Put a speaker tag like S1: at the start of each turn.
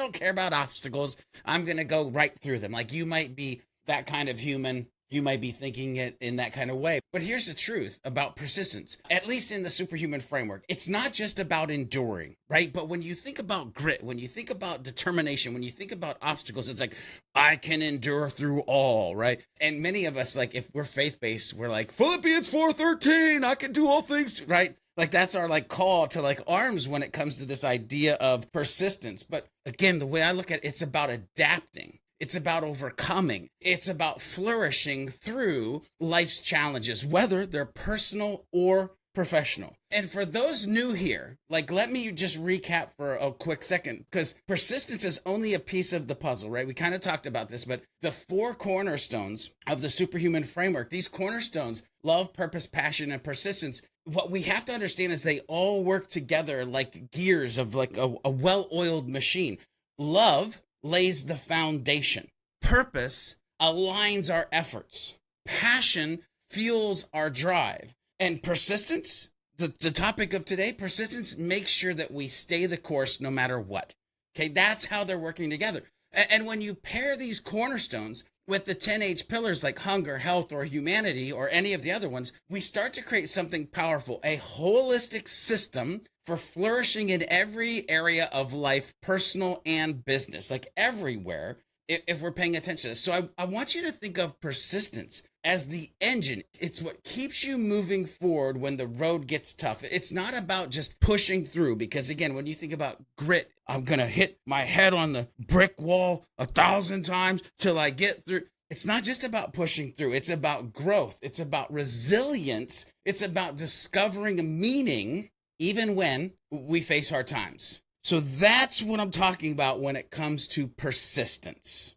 S1: don't care about obstacles. I'm going to go right through them. Like you might be that kind of human. You might be thinking it in that kind of way. But here's the truth about persistence, at least in the superhuman framework. It's not just about enduring, right? But when you think about grit, when you think about determination, when you think about obstacles, it's like, I can endure through all, right? And many of us, like if we're faith-based, we're like, Philippians 4:13, I can do all things, right? Like that's our like call to like arms when it comes to this idea of persistence. But again, the way I look at it, it's about adapting. It's about overcoming. It's about flourishing through life's challenges, whether they're personal or professional. And for those new here, like let me just recap for a quick second, because persistence is only a piece of the puzzle, right? We kind of talked about this, but the 4 cornerstones of the superhuman framework, these cornerstones, love, purpose, passion, and persistence, what we have to understand is they all work together like gears of like a well-oiled machine. Love lays the foundation. Purpose aligns our efforts. Passion fuels our drive. And persistence, the topic of today, persistence makes sure that we stay the course no matter what. Okay, that's how they're working together. And when you pair these cornerstones with the 10H pillars like hunger, health, or humanity, or any of the other ones, we start to create something powerful, a holistic system for flourishing in every area of life, personal and business, like everywhere, if we're paying attention to this. So I want you to think of persistence as the engine. It's what keeps you moving forward when the road gets tough. It's not about just pushing through, because again, when you think about grit, I'm going to hit my head on the brick wall 1,000 times till I get through. It's not just about pushing through. It's about growth. It's about resilience. It's about discovering a meaning even when we face hard times. So that's what I'm talking about when it comes to persistence.